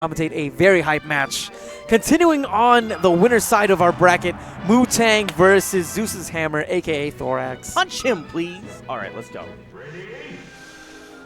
commentate a very hype match. Continuing on the winner's side of our bracket, Wu-Tang versus Zeus's Hammer, aka Thoraxe. Punch him, please. All right, let's go.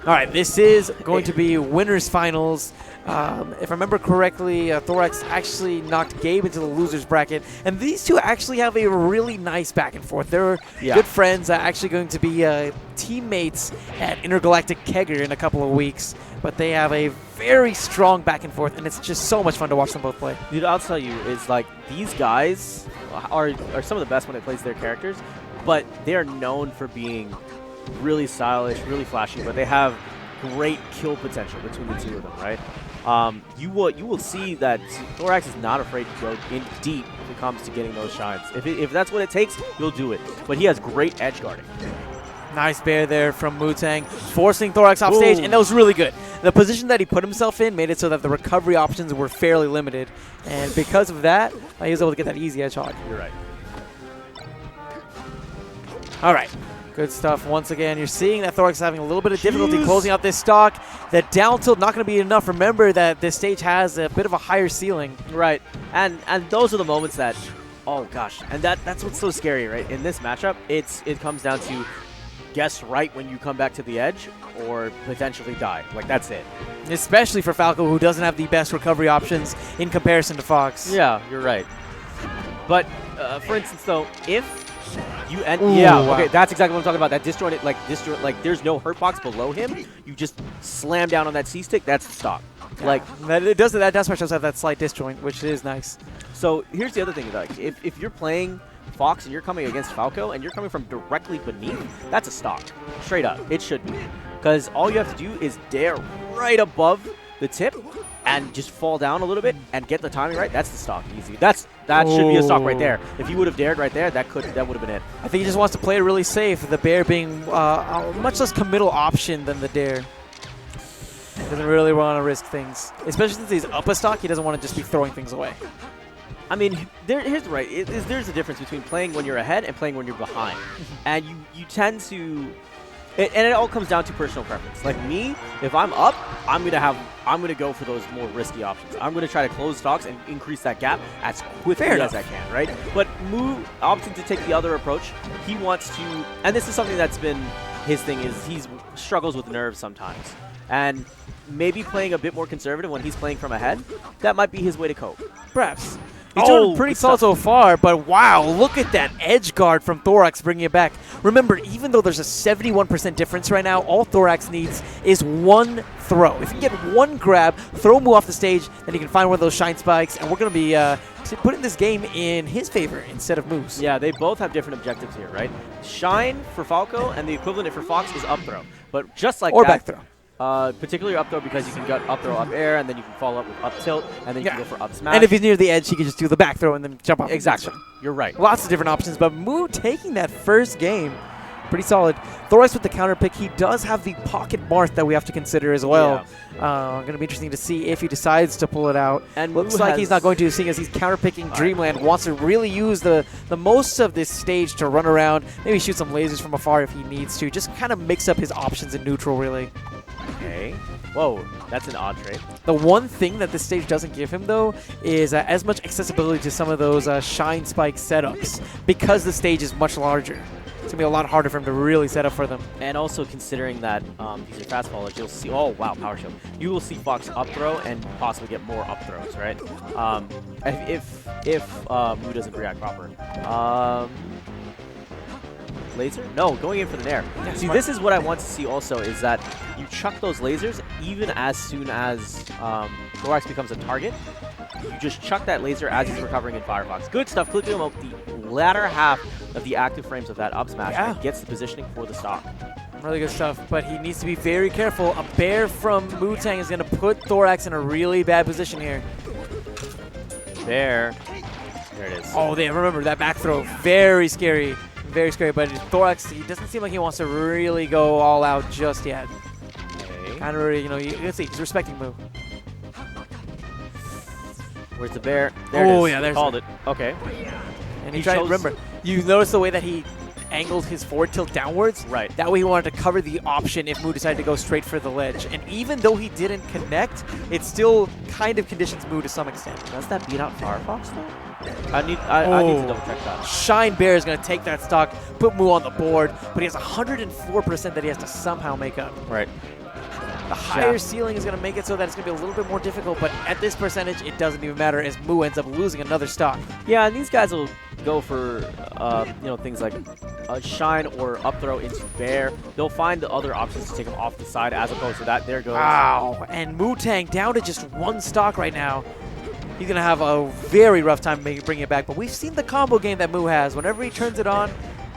All right, this is going to be winners finals. If I remember correctly, Thoraxe actually knocked Gabe into the losers bracket, and these two actually have a really nice back and forth. They're good friends, actually going to be teammates at Intergalactic Kegger in a couple of weeks, but they have a very strong back and forth, and it's just so much fun to watch them both play. Dude, I'll tell you, is like these guys are some of the best when they play their characters, but they are known for being really stylish, really flashy, but they have great kill potential between the two of them, right? You will see that Thoraxe is not afraid to go in deep if it comes to getting those shines. If that's what it takes, he'll do it. But he has great edge guarding. Nice bair there from Wu-Tang, forcing Thoraxe off stage, and that was really good. The position that he put himself in made it so that the recovery options were fairly limited, and because of that, he was able to get that easy edge hog. You're right. All right. Good stuff. Once again, you're seeing that Thoraxe is having a little bit of difficulty closing out this stock. That down tilt not going to be enough. Remember that this stage has a bit of a higher ceiling. Right. And those are the moments that, oh gosh, and that's what's so scary, right? In this matchup, it comes down to guess right when you come back to the edge or potentially die. Like, that's it. Especially for Falco, who doesn't have the best recovery options in comparison to Fox. Yeah, you're right. But for instance, though, if you end, wow. Okay, that's exactly what I'm talking about. That disjointed, like there's no hurt box below him. You just slam down on that C stick. That's the stock. Yeah. Like that does that does have that slight disjoint, which is nice. So here's the other thing. Like if you're playing Fox and you're coming against Falco and you're coming from directly beneath, that's a stock. Straight up, it should be, because all you have to do is dare right above the tip and just fall down a little bit and get the timing right. That's the stock, easy. That should be a stock right there. If he would have dared right there, that would have been it. I think he just wants to play it really safe. The bair being a much less committal option than the dare. He doesn't really want to risk things, especially since he's up a stock. He doesn't want to just be throwing things away. I mean, here's the right. There's a difference between playing when you're ahead and playing when you're behind, and you tend to. And it all comes down to personal preference. Like me, if I'm up, I'm gonna go for those more risky options. I'm gonna try to close stocks and increase that gap as quickly as I can, right? But Mu opting to take the other approach. He wants to, and this is something that's been his thing, is he struggles with nerves sometimes, and maybe playing a bit more conservative when he's playing from ahead. That might be his way to cope. Perhaps. He's doing pretty solid so far, but wow, look at that edge guard from Thoraxe bringing it back. Remember, even though there's a 71% difference right now, all Thoraxe needs is one throw. If you can get one grab, throw Mu off the stage, then he can find one of those shine spikes, and we're going to be putting this game in his favor instead of Mu's. Yeah, they both have different objectives here, right? Shine for Falco, and the equivalent for Fox is up throw. But just like or that, back throw. Particularly up throw, because you can get up throw, up air, and then you can follow up with up tilt, and then you can go for up smash. And if he's near the edge, he can just do the back throw and then jump off. Exactly. You're right. Lots of different options, but Mu taking that first game, pretty solid. Thoraxe with the counter pick. He does have the pocket Marth that we have to consider as well. Going to be interesting to see if he decides to pull it out. And looks like he's not going to, seeing as he's counter picking Dreamland. Wants to really use the most of this stage to run around, maybe shoot some lasers from afar if he needs to. Just kind of mix up his options in neutral, really. Okay. Whoa, that's an odd trade. The one thing that this stage doesn't give him, though, is as much accessibility to some of those shine spike setups, because the stage is much larger. It's going to be a lot harder for him to really set up for them. And also considering that these are fast followers, you'll see, oh wow, power shield. You will see Fox up throw and possibly get more up throws, right? If Mu doesn't react proper. Laser? No, going in for the nair. Yeah, see, this is what I want to see also, is that you chuck those lasers even as soon as Thoraxe becomes a target. You just chuck that laser as he's recovering in Firefox. Good stuff. Clicking him up the latter half of the active frames of that up smash and gets the positioning for the stock. Really good stuff, but he needs to be very careful. A bair from Wu-Tang is going to put Thoraxe in a really bad position here. There it is. Oh, remember that back throw. Very scary. Very scary, but Thoraxe, he doesn't seem like he wants to really go all out just yet. Okay. Kind of really, you can see, he's respecting Mu. Where's the bear? There it is. Yeah, there's Called it. Okay. And he tried, remember, you notice the way that he angled his forward tilt downwards. Right. That way he wanted to cover the option if Moo decided to go straight for the ledge. And even though he didn't connect, it still kind of conditions Moo to some extent. Does that beat out Firefox though? I need to double check that. Shine Bear is going to take that stock, put Moo on the board, but he has 104% that he has to somehow make up. Right. The higher ceiling is going to make it so that it's going to be a little bit more difficult, but at this percentage, it doesn't even matter as Moo ends up losing another stock. Yeah, and these guys will go for things like a shine or up throw into Bear. They'll find the other options to take him off the side as opposed to that. There goes. Wow, and Moo-Tang down to just one stock right now. He's going to have a very rough time bringing it back, but we've seen the combo game that Moo has. Whenever he turns it on,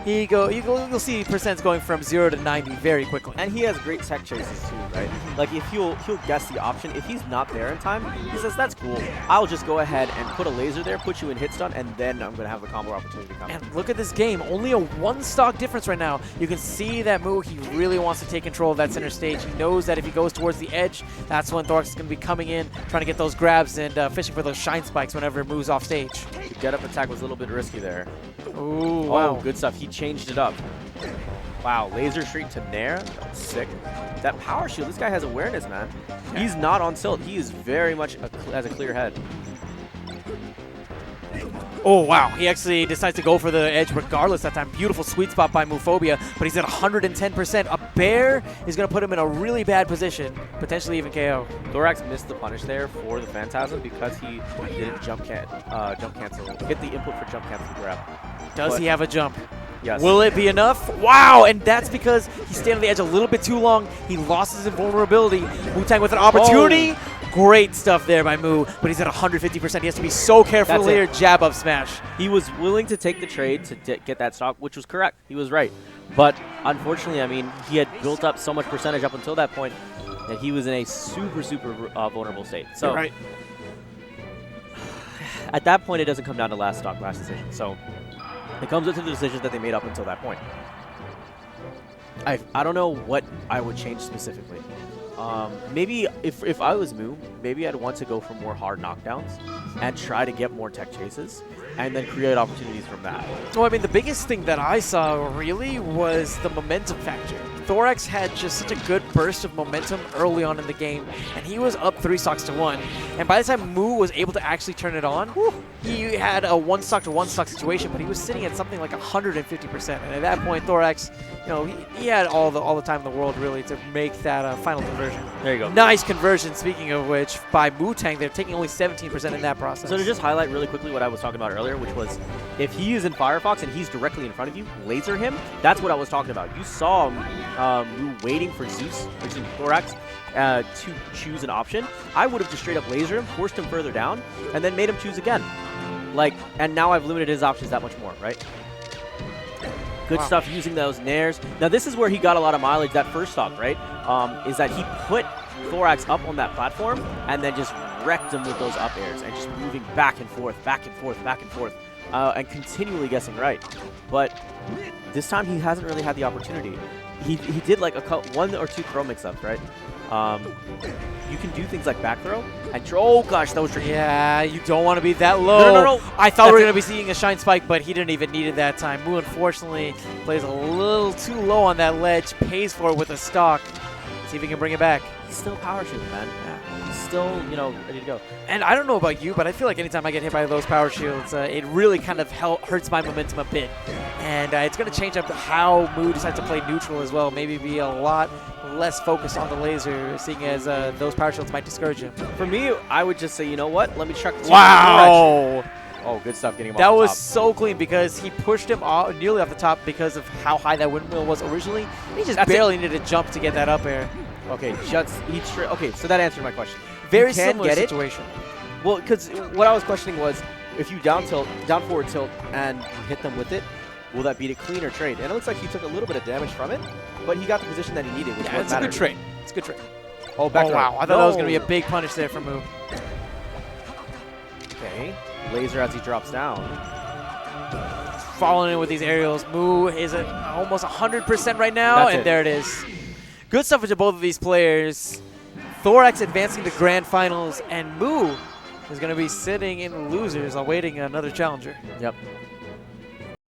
you'll see percents going from 0 to 90 very quickly. And he has great tech chases too, right? Like if he'll guess the option. If he's not there in time, he says, that's cool. I'll just go ahead and put a laser there, put you in hit stun, and then I'm going to have the combo opportunity come. And look at this game. Only a one stock difference right now. You can see that Moo, he really wants to take control of that center stage. He knows that if he goes towards the edge, that's when Thoraxe is going to be coming in, trying to get those grabs and fishing for those shine spikes whenever Moo's off stage. The get up attack was a little bit risky there. Ooh, wow. Oh, good stuff. He changed it up. Wow, laser straight to Nair. That's sick. That power shield, this guy has awareness, man. Yeah. He's not on tilt. He is very much has a clear head. Oh, wow. He actually decides to go for the edge regardless that time. Beautiful sweet spot by Moophobia, but he's at 110%. A bear is going to put him in a really bad position, potentially even KO. Thoraxe missed the punish there for the Phantasm because he didn't jump cancel. Get the input for jump cancel grab. Does he have a jump? Yes. Will it be enough? Wow, and that's because he stayed on the edge a little bit too long. He lost his invulnerability. Wu-Tang with an opportunity. Oh. Great stuff there by Moo, but he's at 150%. He has to be so careful here. Jab up smash. He was willing to take the trade to get that stock, which was correct. He was right. But unfortunately, I mean, he had built up so much percentage up until that point that he was in a super vulnerable state. So right. At that point, it doesn't come down to last stock, last decision. So it comes up to the decisions that they made up until that point. I don't know what I would change specifically. Maybe if I was Moo, maybe I'd want to go for more hard knockdowns and try to get more tech chases and then create opportunities from that. Well, I mean, the biggest thing that I saw really was the momentum factor. Thoraxe had just such a good burst of momentum early on in the game, and he was up 3 stocks to 1. And by the time Moo was able to actually turn it on, he had a 1 stock to 1 stock situation, but he was sitting at something like 150%. And at that point, Thoraxe, you know, he had all the time in the world really to make that final conversion. There you go. Nice conversion. Speaking of which, by Wu-Tang, they're taking only 17% in that process. So to just highlight really quickly what I was talking about earlier, which was if he is in Firefox and he's directly in front of you, laser him. That's what I was talking about. You saw Moo waiting for Zeus, which is Thoraxe, to choose an option. I would have just straight up lasered him, forced him further down, and then made him choose again. And now I've limited his options that much more, right? Good stuff using those nairs. Now this is where he got a lot of mileage that first stock, right? Is that he put Thoraxe up on that platform and then just wrecked him with those up airs and just moving back and forth, and continually guessing right. But this time he hasn't really had the opportunity. He did like 1 or 2 throw mix-ups, right? You can do things like back throw and oh gosh, that was tricky. Yeah, you don't want to be that low. No. I thought we were going to be seeing a shine spike, but he didn't even need it that time. Moo unfortunately plays a little too low on that ledge, pays for it with a stock. See if he can bring it back. He's still power shielding, man. Yeah. He's still, ready to go. And I don't know about you, but I feel like anytime I get hit by those power shields, it really kind of hurts my momentum a bit. And it's going to change up how Moo decides to play neutral as well. Maybe be a lot less focused on the laser, seeing as those power shields might discourage him. For me, I would just say, you know what? Let me chuck the Wow! Oh, good stuff getting him that off the was top. so clean because he pushed him nearly off the top because of how high that windmill was originally. And he just barely needed to jump to get that up air. Okay, okay, so that answered my question. Very similar situation. Well, because what I was questioning was, if you down forward tilt, and hit them with it, will that beat it clean or trade? And it looks like he took a little bit of damage from it, but he got the position that he needed, which it's a good trade. It's a good trade. Oh, back wow. I thought that was going to be a big punish there from Moo. Okay, laser as he drops down. Following in with these aerials. Moo is at almost 100% right now, and there it is. Good stuff to both of these players. Thoraxe advancing to grand finals, and Moo is going to be sitting in losers awaiting another challenger. Yep.